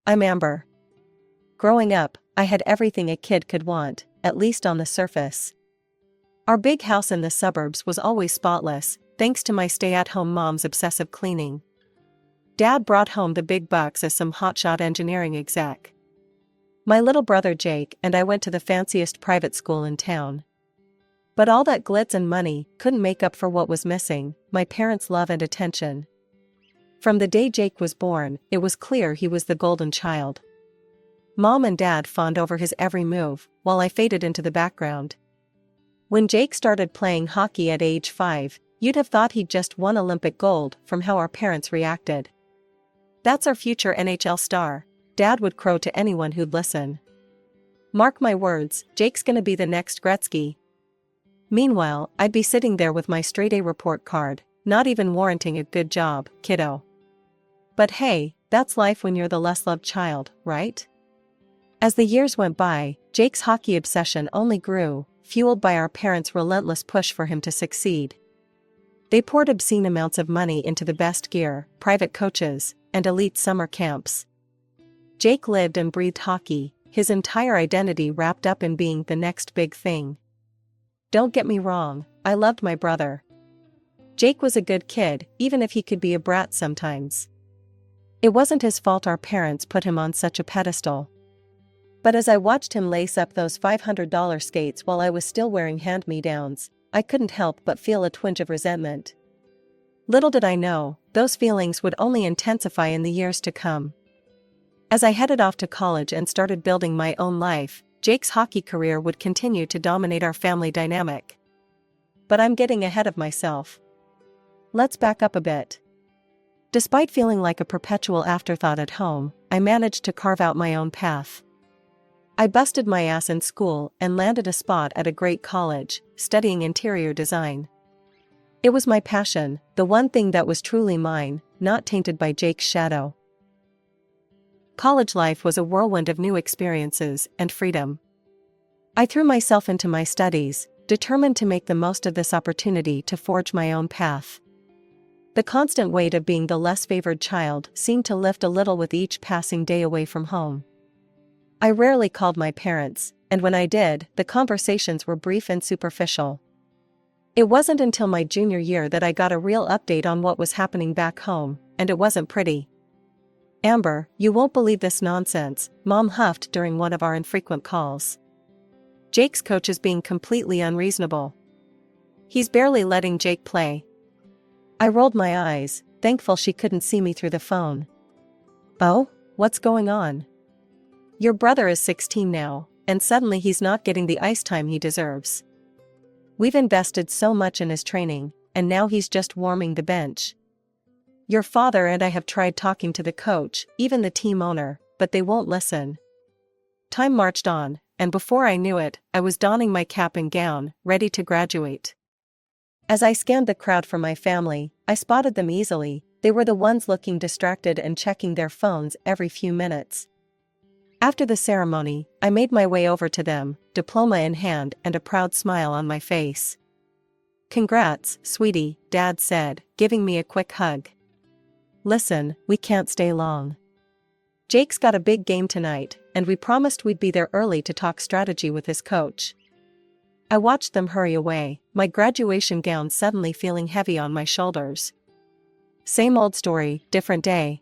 I'm Amber. Growing up, I had everything a kid could want, at least on the surface. Our big house in the suburbs was always spotless, thanks to my stay-at-home mom's obsessive cleaning. Dad brought home the big bucks as some hotshot engineering exec. My little brother Jake and I went to the fanciest private school in town. But all that glitz and money couldn't make up for what was missing: my parents' love and attention. From the day Jake was born, it was clear he was the golden child. Mom and Dad fawned over his every move, while I faded into the background. When Jake started playing hockey at age 5, you'd have thought he'd just won Olympic gold from how our parents reacted. "That's our future NHL star," Dad would crow to anyone who'd listen. "Mark my words, Jake's gonna be the next Gretzky." Meanwhile, I'd be sitting there with my straight-A report card, not even warranting a good job, kiddo. But hey, that's life when you're the less-loved child, right? As the years went by, Jake's hockey obsession only grew, fueled by our parents' relentless push for him to succeed. They poured obscene amounts of money into the best gear, private coaches, and elite summer camps. Jake lived and breathed hockey, his entire identity wrapped up in being the next big thing. Don't get me wrong, I loved my brother. Jake was a good kid, even if he could be a brat sometimes. It wasn't his fault our parents put him on such a pedestal. But as I watched him lace up those $500 skates while I was still wearing hand-me-downs, I couldn't help but feel a twinge of resentment. Little did I know, those feelings would only intensify in the years to come. As I headed off to college and started building my own life, Jake's hockey career would continue to dominate our family dynamic. But I'm getting ahead of myself. Let's back up a bit. Despite feeling like a perpetual afterthought at home, I managed to carve out my own path. I busted my ass in school and landed a spot at a great college, studying interior design. It was my passion, the one thing that was truly mine, not tainted by Jake's shadow. College life was a whirlwind of new experiences and freedom. I threw myself into my studies, determined to make the most of this opportunity to forge my own path. The constant weight of being the less favored child seemed to lift a little with each passing day away from home. I rarely called my parents, and when I did, the conversations were brief and superficial. It wasn't until my junior year that I got a real update on what was happening back home, and it wasn't pretty. "Amber, you won't believe this nonsense," Mom huffed during one of our infrequent calls. "Jake's coach is being completely unreasonable. He's barely letting Jake play." I rolled my eyes, thankful she couldn't see me through the phone. "Oh, what's going on? Your brother is 16 now, and suddenly he's not getting the ice time he deserves. We've invested so much in his training, and now he's just warming the bench. Your father and I have tried talking to the coach, even the team owner, but they won't listen." Time marched on, and before I knew it, I was donning my cap and gown, ready to graduate. As I scanned the crowd for my family, I spotted them easily. They were the ones looking distracted and checking their phones every few minutes. After the ceremony, I made my way over to them, diploma in hand and a proud smile on my face. "Congrats, sweetie," Dad said, giving me a quick hug. "Listen, we can't stay long. Jake's got a big game tonight, and we promised we'd be there early to talk strategy with his coach." I watched them hurry away, my graduation gown suddenly feeling heavy on my shoulders. Same old story, different day.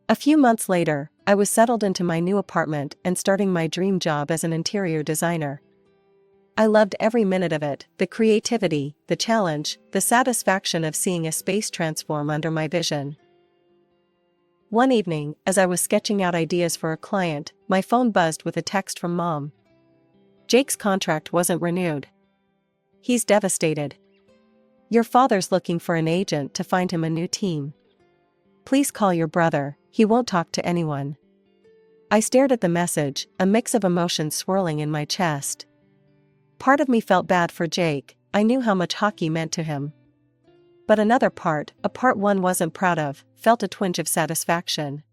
A few months later, I was settled into my new apartment and starting my dream job as an interior designer. I loved every minute of it, the creativity, the challenge, the satisfaction of seeing a space transform under my vision. One evening, as I was sketching out ideas for a client, my phone buzzed with a text from Mom. "Jake's contract wasn't renewed. He's devastated. Your father's looking for an agent to find him a new team. Please call your brother, he won't talk to anyone." I stared at the message, a mix of emotions swirling in my chest. Part of me felt bad for Jake, I knew how much hockey meant to him. But another part, a part one wasn't proud of, felt a twinge of satisfaction.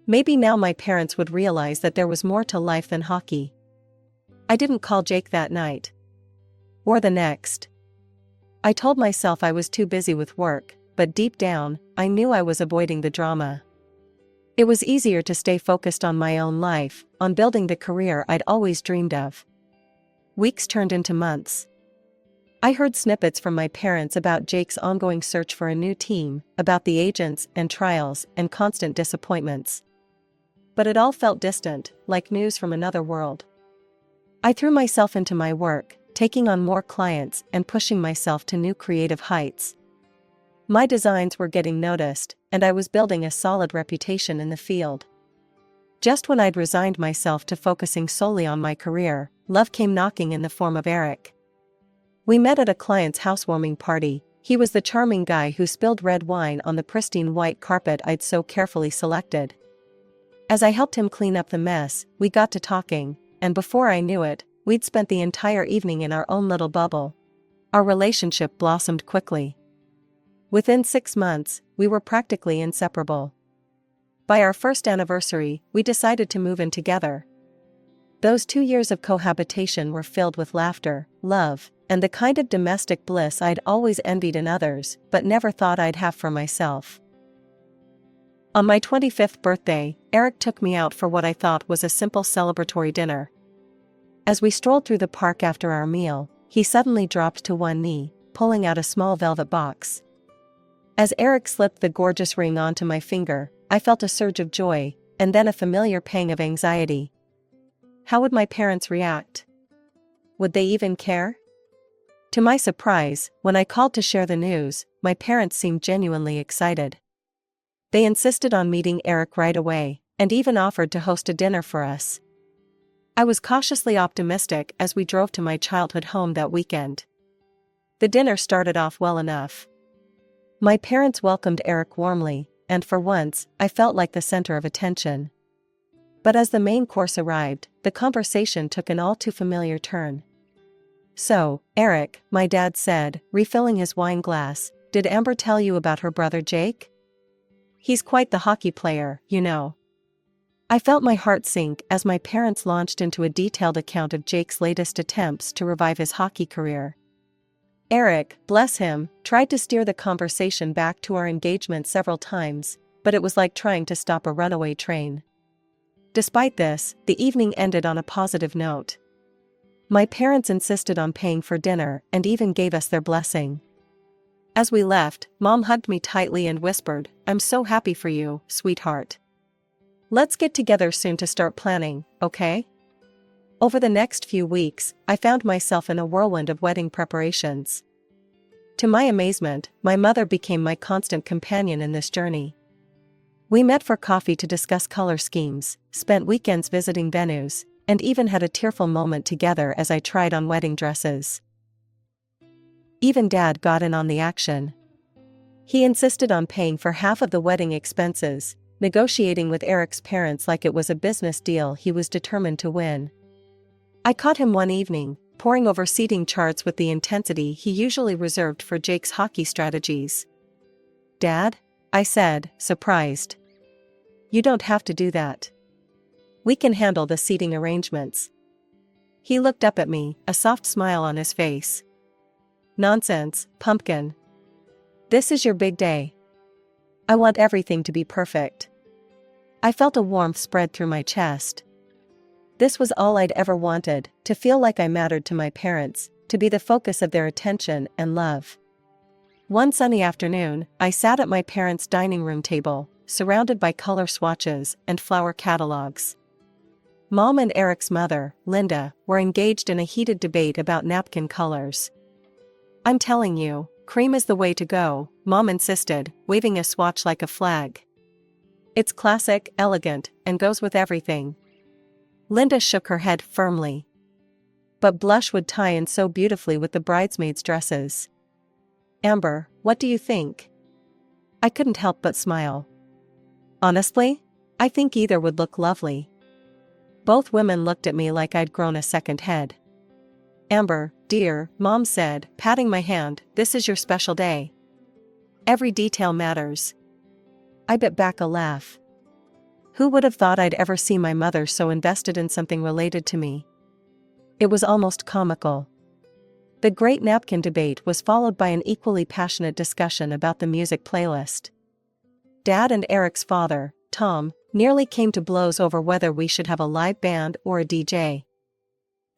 Maybe now my parents would realize that there was more to life than hockey. I didn't call Jake that night. Or the next. I told myself I was too busy with work, but deep down, I knew I was avoiding the drama. It was easier to stay focused on my own life, on building the career I'd always dreamed of. Weeks turned into months. I heard snippets from my parents about Jake's ongoing search for a new team, about the agents and trials and constant disappointments. But it all felt distant, like news from another world. I threw myself into my work, taking on more clients and pushing myself to new creative heights. My designs were getting noticed, and I was building a solid reputation in the field. Just when I'd resigned myself to focusing solely on my career, love came knocking in the form of Eric. We met at a client's housewarming party. He was the charming guy who spilled red wine on the pristine white carpet I'd so carefully selected. As I helped him clean up the mess, we got to talking, and before I knew it, we'd spent the entire evening in our own little bubble. Our relationship blossomed quickly. Within 6 months, we were practically inseparable. By our first anniversary, we decided to move in together. Those 2 years of cohabitation were filled with laughter, love, and the kind of domestic bliss I'd always envied in others, but never thought I'd have for myself. On my 25th birthday, Eric took me out for what I thought was a simple celebratory dinner. As we strolled through the park after our meal, he suddenly dropped to one knee, pulling out a small velvet box. As Eric slipped the gorgeous ring onto my finger, I felt a surge of joy, and then a familiar pang of anxiety. How would my parents react? Would they even care? To my surprise, when I called to share the news, my parents seemed genuinely excited. They insisted on meeting Eric right away, and even offered to host a dinner for us. I was cautiously optimistic as we drove to my childhood home that weekend. The dinner started off well enough. My parents welcomed Eric warmly, and for once, I felt like the center of attention. But as the main course arrived, the conversation took an all too familiar turn. "So, Eric," my dad said, refilling his wine glass, "did Amber tell you about her brother Jake? He's quite the hockey player, you know." I felt my heart sink as my parents launched into a detailed account of Jake's latest attempts to revive his hockey career. Eric, bless him, tried to steer the conversation back to our engagement several times, but it was like trying to stop a runaway train. Despite this, the evening ended on a positive note. My parents insisted on paying for dinner and even gave us their blessing. As we left, Mom hugged me tightly and whispered, "I'm so happy for you, sweetheart. Let's get together soon to start planning, okay?" Over the next few weeks, I found myself in a whirlwind of wedding preparations. To my amazement, my mother became my constant companion in this journey. We met for coffee to discuss color schemes, spent weekends visiting venues, and even had a tearful moment together as I tried on wedding dresses. Even Dad got in on the action. He insisted on paying for half of the wedding expenses, negotiating with Eric's parents like it was a business deal he was determined to win. I caught him one evening, poring over seating charts with the intensity he usually reserved for Jake's hockey strategies. "Dad?" I said, surprised. "You don't have to do that. We can handle the seating arrangements." He looked up at me, a soft smile on his face. "Nonsense, pumpkin. This is your big day. I want everything to be perfect." I felt a warmth spread through my chest. This was all I'd ever wanted, to feel like I mattered to my parents, to be the focus of their attention and love. One sunny afternoon, I sat at my parents' dining room table, surrounded by color swatches and flower catalogs. Mom and Eric's mother, Linda, were engaged in a heated debate about napkin colors. "I'm telling you, cream is the way to go," Mom insisted, waving a swatch like a flag. "It's classic, elegant, and goes with everything." Linda shook her head firmly. "But blush would tie in so beautifully with the bridesmaids' dresses. Amber, what do you think?" I couldn't help but smile. "Honestly, I think either would look lovely." Both women looked at me like I'd grown a second head. "Amber, dear," Mom said, patting my hand, "this is your special day. Every detail matters." I bit back a laugh. Who would have thought I'd ever see my mother so invested in something related to me? It was almost comical. The great napkin debate was followed by an equally passionate discussion about the music playlist. Dad and Eric's father, Tom, Nearly came to blows over whether we should have a live band or a DJ.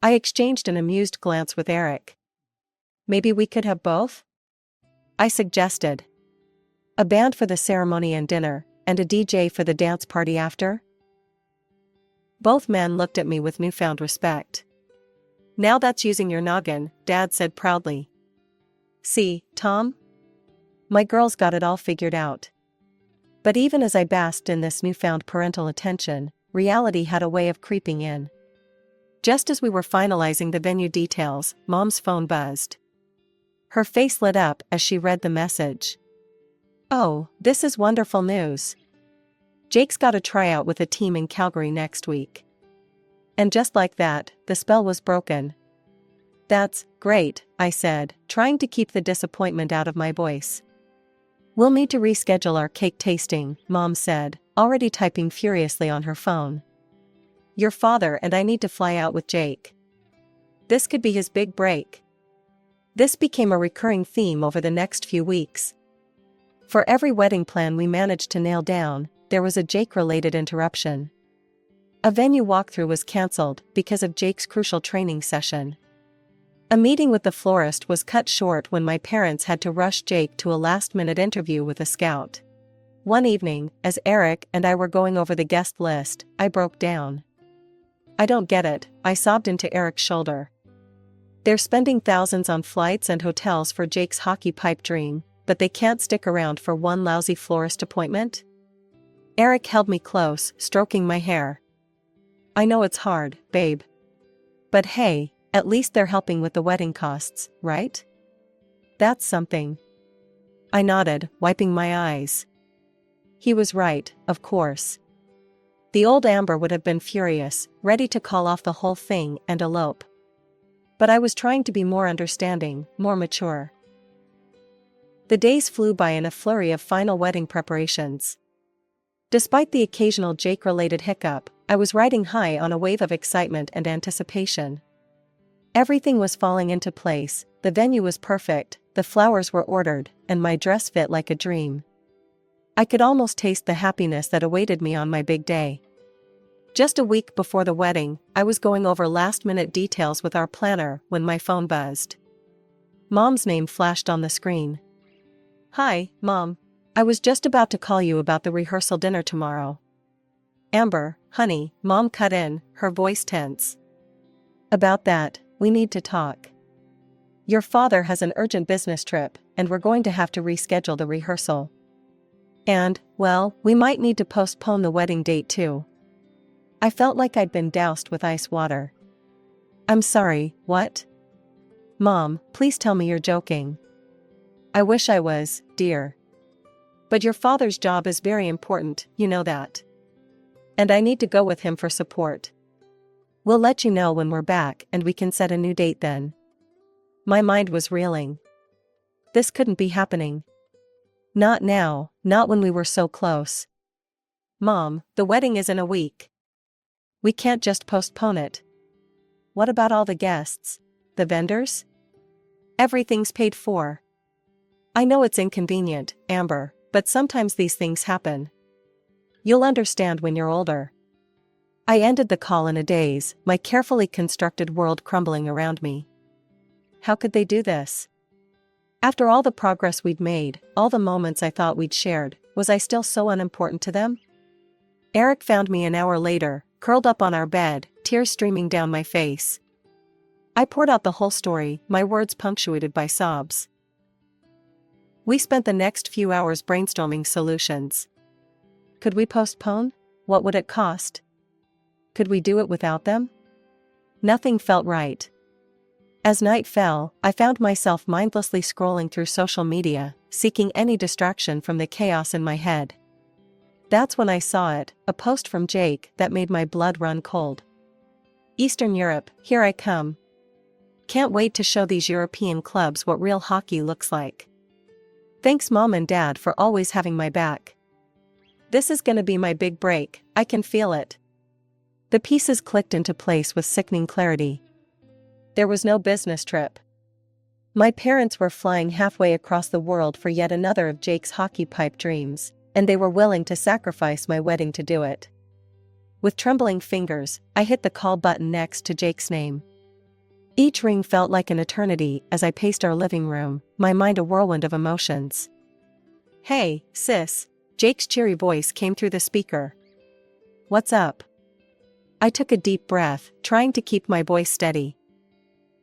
I exchanged an amused glance with Eric. Maybe we could have both? I suggested. A band for the ceremony and dinner, and a DJ for the dance party after? Both men looked at me with newfound respect. Now that's using your noggin, Dad said proudly. See, Tom? My girls got it all figured out. But even as I basked in this newfound parental attention, reality had a way of creeping in. Just as we were finalizing the venue details, Mom's phone buzzed. Her face lit up as she read the message. Oh, this is wonderful news. Jake's got a tryout with a team in Calgary next week. And just like that, the spell was broken. That's great, I said, trying to keep the disappointment out of my voice. We'll need to reschedule our cake tasting, Mom said, already typing furiously on her phone. Your father and I need to fly out with Jake. This could be his big break. This became a recurring theme over the next few weeks. For every wedding plan we managed to nail down, there was a Jake-related interruption. A venue walkthrough was cancelled because of Jake's crucial training session. A meeting with the florist was cut short when my parents had to rush Jake to a last-minute interview with a scout. One evening, as Eric and I were going over the guest list, I broke down. I don't get it, I sobbed into Eric's shoulder. They're spending thousands on flights and hotels for Jake's hockey pipe dream, but they can't stick around for one lousy florist appointment? Eric held me close, stroking my hair. I know it's hard, babe. But hey, at least they're helping with the wedding costs, right? That's something. I nodded, wiping my eyes. He was right, of course. The old Amber would have been furious, ready to call off the whole thing and elope. But I was trying to be more understanding, more mature. The days flew by in a flurry of final wedding preparations. Despite the occasional Jake-related hiccup, I was riding high on a wave of excitement and anticipation. Everything was falling into place, the venue was perfect, the flowers were ordered, and my dress fit like a dream. I could almost taste the happiness that awaited me on my big day. Just a week before the wedding, I was going over last-minute details with our planner when my phone buzzed. Mom's name flashed on the screen. Hi, Mom. I was just about to call you about the rehearsal dinner tomorrow. Amber, honey, Mom cut in, her voice tense. About that, we need to talk. Your father has an urgent business trip, and we're going to have to reschedule the rehearsal. And, well, we might need to postpone the wedding date too. I felt like I'd been doused with ice water. I'm sorry, what? Mom, please tell me you're joking. I wish I was, dear. But your father's job is very important, you know that. And I need to go with him for support. We'll let you know when we're back and we can set a new date then. My mind was reeling. This couldn't be happening. Not now, not when we were so close. Mom, the wedding is in a week. We can't just postpone it. What about all the guests? The vendors? Everything's paid for. I know it's inconvenient, Amber, but sometimes these things happen. You'll understand when you're older. I ended the call in a daze, my carefully constructed world crumbling around me. How could they do this? After all the progress we'd made, all the moments I thought we'd shared, was I still so unimportant to them? Eric found me an hour later, curled up on our bed, tears streaming down my face. I poured out the whole story, my words punctuated by sobs. We spent the next few hours brainstorming solutions. Could we postpone? What would it cost? Could we do it without them? Nothing felt right. As night fell, I found myself mindlessly scrolling through social media, seeking any distraction from the chaos in my head. That's when I saw it, a post from Jake that made my blood run cold. Eastern Europe, here I come. Can't wait to show these European clubs what real hockey looks like. Thanks Mom and Dad for always having my back. This is gonna be my big break, I can feel it. The pieces clicked into place with sickening clarity. There was no business trip. My parents were flying halfway across the world for yet another of Jake's hockey pipe dreams, and they were willing to sacrifice my wedding to do it. With trembling fingers, I hit the call button next to Jake's name. Each ring felt like an eternity as I paced our living room, my mind a whirlwind of emotions. "Hey, sis," Jake's cheery voice came through the speaker. "What's up?" I took a deep breath, trying to keep my voice steady.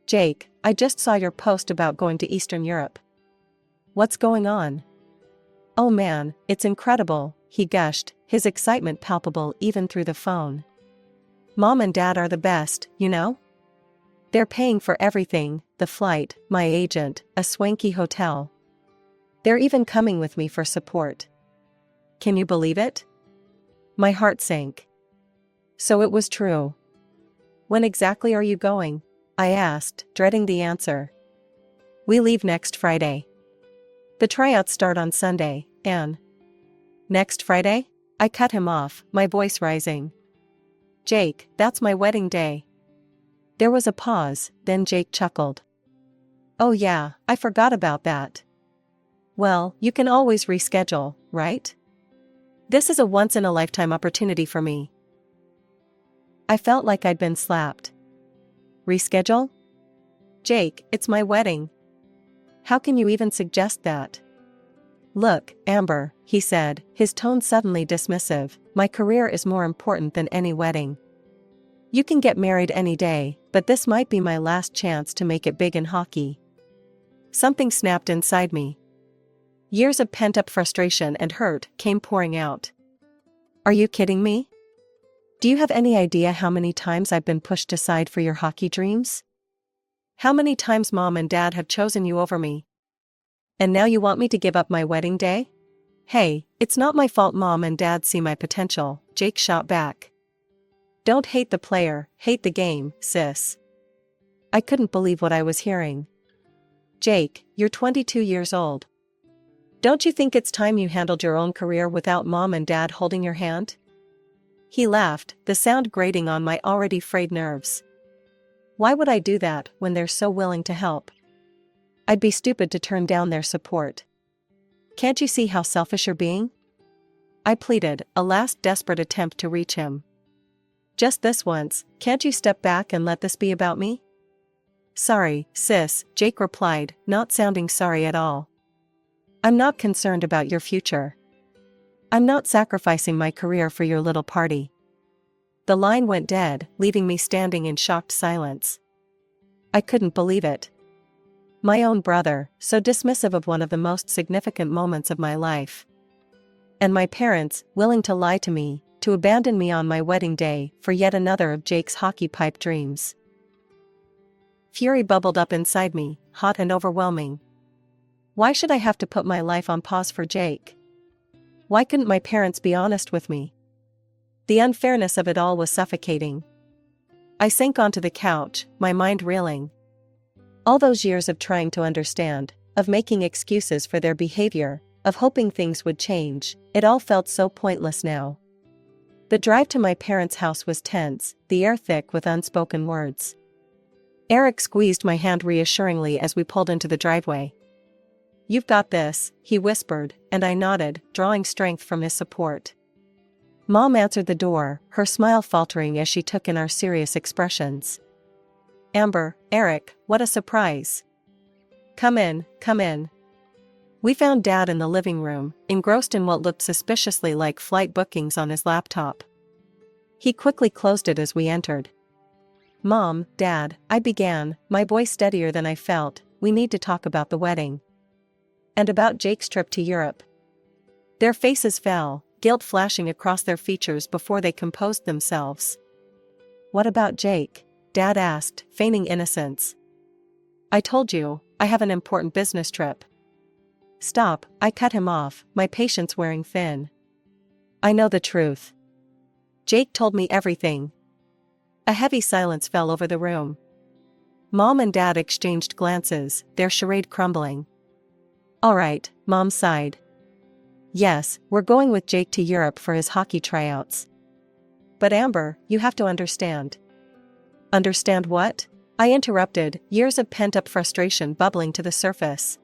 "Jake, I just saw your post about going to Eastern Europe. What's going on?" "Oh man, it's incredible," he gushed, his excitement palpable even through the phone. "Mom and Dad are the best, you know? They're paying for everything, the flight, my agent, a swanky hotel. They're even coming with me for support. Can you believe it?" My heart sank. So it was true. "When exactly are you going?" I asked, dreading the answer. "We leave next Friday. The tryouts start on Sunday, and—" "Next Friday?" I cut him off, my voice rising. "Jake, that's my wedding day." There was a pause, then Jake chuckled. "Oh yeah, I forgot about that. Well, you can always reschedule, right? This is a once-in-a-lifetime opportunity for me." I felt like I'd been slapped. "Reschedule? Jake, it's my wedding. How can you even suggest that?" "Look, Amber," he said, his tone suddenly dismissive, "my career is more important than any wedding. You can get married any day, but this might be my last chance to make it big in hockey." Something snapped inside me. Years of pent-up frustration and hurt came pouring out. "Are you kidding me? Do you have any idea how many times I've been pushed aside for your hockey dreams? How many times Mom and Dad have chosen you over me? And now you want me to give up my wedding day?" "Hey, it's not my fault Mom and Dad see my potential," Jake shot back. "Don't hate the player, hate the game, sis." I couldn't believe what I was hearing. "Jake, you're 22 years old. Don't you think it's time you handled your own career without Mom and Dad holding your hand?" He laughed, the sound grating on my already frayed nerves. "Why would I do that when they're so willing to help? I'd be stupid to turn down their support. Can't you see how selfish you're being?" I pleaded, a last desperate attempt to reach him. "Just this once, can't you step back and let this be about me?" "Sorry, sis," Jake replied, not sounding sorry at all. "I'm not concerned about your future. I'm not sacrificing my career for your little party." The line went dead, leaving me standing in shocked silence. I couldn't believe it. My own brother, so dismissive of one of the most significant moments of my life. And my parents, willing to lie to me, to abandon me on my wedding day for yet another of Jake's hockey pipe dreams. Fury bubbled up inside me, hot and overwhelming. Why should I have to put my life on pause for Jake? Why couldn't my parents be honest with me? The unfairness of it all was suffocating. I sank onto the couch, my mind reeling. All those years of trying to understand, of making excuses for their behavior, of hoping things would change, it all felt so pointless now. The drive to my parents' house was tense, the air thick with unspoken words. Eric squeezed my hand reassuringly as we pulled into the driveway. "You've got this," he whispered, and I nodded, drawing strength from his support. Mom answered the door, her smile faltering as she took in our serious expressions. "Amber, Eric, what a surprise. Come in, come in." We found Dad in the living room, engrossed in what looked suspiciously like flight bookings on his laptop. He quickly closed it as we entered. "Mom, Dad," I began, my voice steadier than I felt, "we need to talk about the wedding. And about Jake's trip to Europe." Their faces fell, guilt flashing across their features before they composed themselves. "What about Jake?" Dad asked, feigning innocence. "I told you, I have an important business trip." "Stop," I cut him off, my patience wearing thin. "I know the truth. Jake told me everything." A heavy silence fell over the room. Mom and Dad exchanged glances, their charade crumbling. "All right," Mom sighed. "Yes, we're going with Jake to Europe for his hockey tryouts. But Amber, you have to understand." "Understand what?" I interrupted, years of pent-up frustration bubbling to the surface.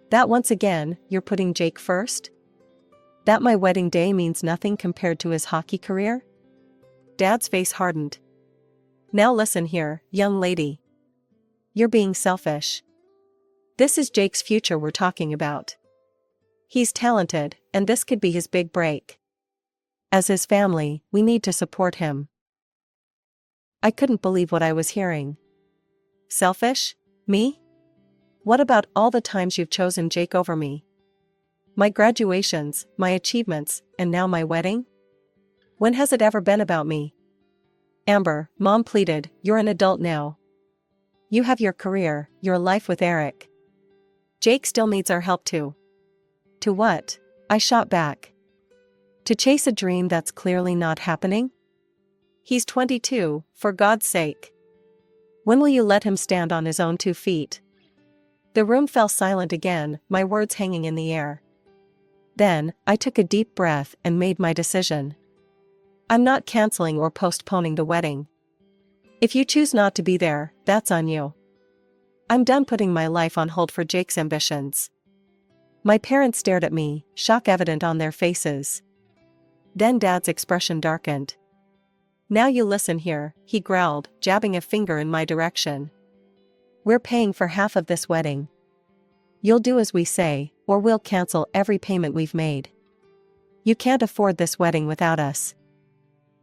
"That once again, you're putting Jake first?" That my wedding day means nothing compared to his hockey career? Dad's face hardened. Now listen here, young lady. You're being selfish. This is Jake's future we're talking about. He's talented, and this could be his big break. As his family, we need to support him. I couldn't believe what I was hearing. Selfish? Me? What about all the times you've chosen Jake over me? My graduations, my achievements, and now my wedding? When has it ever been about me? Amber, Mom pleaded, you're an adult now. You have your career, your life with Eric. Jake still needs our help too. To what? I shot back. To chase a dream that's clearly not happening? He's 22, for God's sake. When will you let him stand on his own 2 feet? The room fell silent again, my words hanging in the air. Then, I took a deep breath and made my decision. I'm not canceling or postponing the wedding. If you choose not to be there, that's on you. I'm done putting my life on hold for Jake's ambitions. My parents stared at me, shock evident on their faces. Then Dad's expression darkened. Now you listen here, he growled, jabbing a finger in my direction. We're paying for half of this wedding. You'll do as we say, or we'll cancel every payment we've made. You can't afford this wedding without us.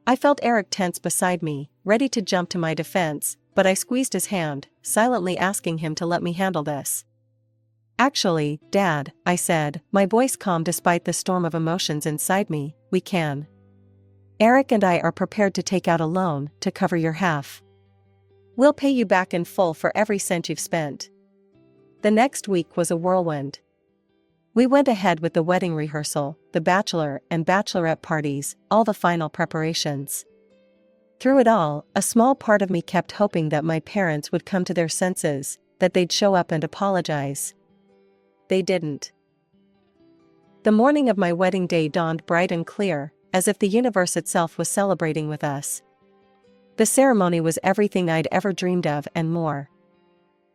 I felt Eric tense beside me, ready to jump to my defense, but I squeezed his hand, silently asking him to let me handle this. Actually, Dad, I said, my voice calm despite the storm of emotions inside me, we can. Eric and I are prepared to take out a loan to cover your half. We'll pay you back in full for every cent you've spent. The next week was a whirlwind. We went ahead with the wedding rehearsal, the bachelor and bachelorette parties, all the final preparations. Through it all, a small part of me kept hoping that my parents would come to their senses, that they'd show up and apologize. They didn't. The morning of my wedding day dawned bright and clear, as if the universe itself was celebrating with us. The ceremony was everything I'd ever dreamed of and more.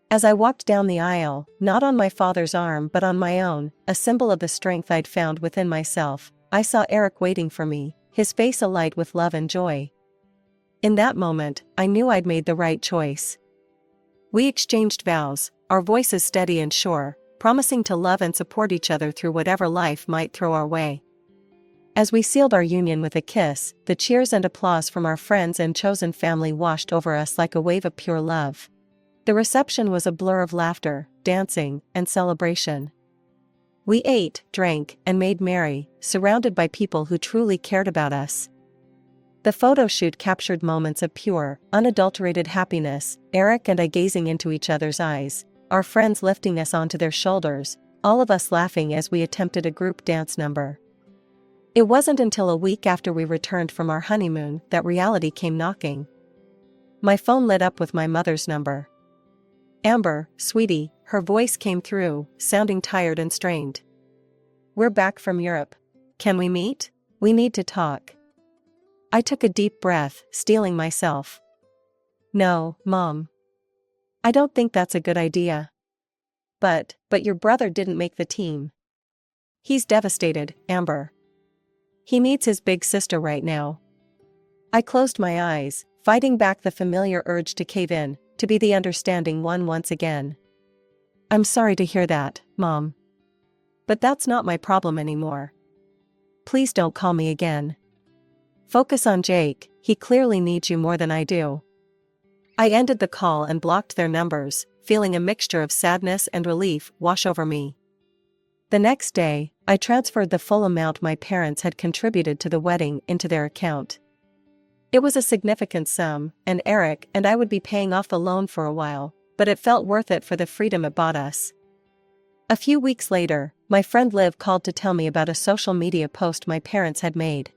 As I walked down the aisle, not on my father's arm but on my own, a symbol of the strength I'd found within myself, I saw Eric waiting for me, his face alight with love and joy. In that moment, I knew I'd made the right choice. We exchanged vows, our voices steady and sure, promising to love and support each other through whatever life might throw our way. As we sealed our union with a kiss, the cheers and applause from our friends and chosen family washed over us like a wave of pure love. The reception was a blur of laughter, dancing, and celebration. We ate, drank, and made merry, surrounded by people who truly cared about us. The photo shoot captured moments of pure, unadulterated happiness, Eric and I gazing into each other's eyes, our friends lifting us onto their shoulders, all of us laughing as we attempted a group dance number. It wasn't until a week after we returned from our honeymoon that reality came knocking. My phone lit up with my mother's number. Amber, sweetie, her voice came through, sounding tired and strained. We're back from Europe. Can we meet? We need to talk. I took a deep breath, steeling myself. No, Mom. I don't think that's a good idea. But your brother didn't make the team. He's devastated, Amber. He needs his big sister right now. I closed my eyes, fighting back the familiar urge to cave in, to be the understanding one once again. I'm sorry to hear that, Mom. But that's not my problem anymore. Please don't call me again. Focus on Jake, he clearly needs you more than I do. I ended the call and blocked their numbers, feeling a mixture of sadness and relief wash over me. The next day, I transferred the full amount my parents had contributed to the wedding into their account. It was a significant sum, and Eric and I would be paying off the loan for a while, but it felt worth it for the freedom it bought us. A few weeks later, my friend Liv called to tell me about a social media post my parents had made.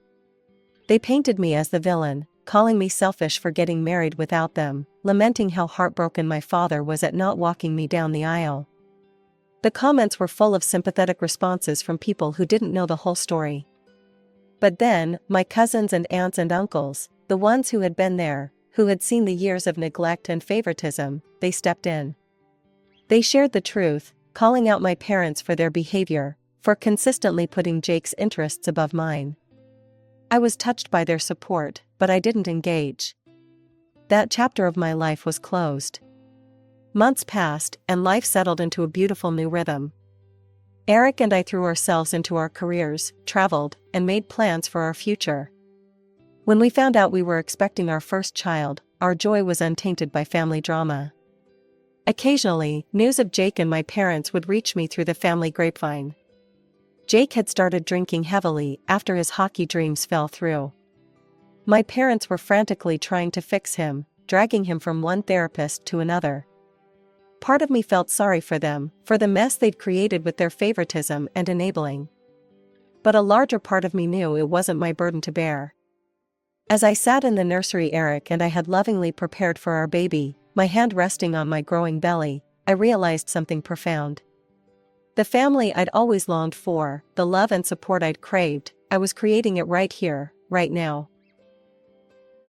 They painted me as the villain, calling me selfish for getting married without them, lamenting how heartbroken my father was at not walking me down the aisle. The comments were full of sympathetic responses from people who didn't know the whole story. But then, my cousins and aunts and uncles, the ones who had been there, who had seen the years of neglect and favoritism, they stepped in. They shared the truth, calling out my parents for their behavior, for consistently putting Jake's interests above mine. I was touched by their support, but I didn't engage. That chapter of my life was closed. Months passed, and life settled into a beautiful new rhythm. Eric and I threw ourselves into our careers, traveled, and made plans for our future. When we found out we were expecting our first child, our joy was untainted by family drama. Occasionally, news of Jake and my parents would reach me through the family grapevine. Jake had started drinking heavily after his hockey dreams fell through. My parents were frantically trying to fix him, dragging him from one therapist to another. Part of me felt sorry for them, for the mess they'd created with their favoritism and enabling. But a larger part of me knew it wasn't my burden to bear. As I sat in the nursery Eric and I had lovingly prepared for our baby, my hand resting on my growing belly, I realized something profound. The family I'd always longed for, the love and support I'd craved, I was creating it right here, right now.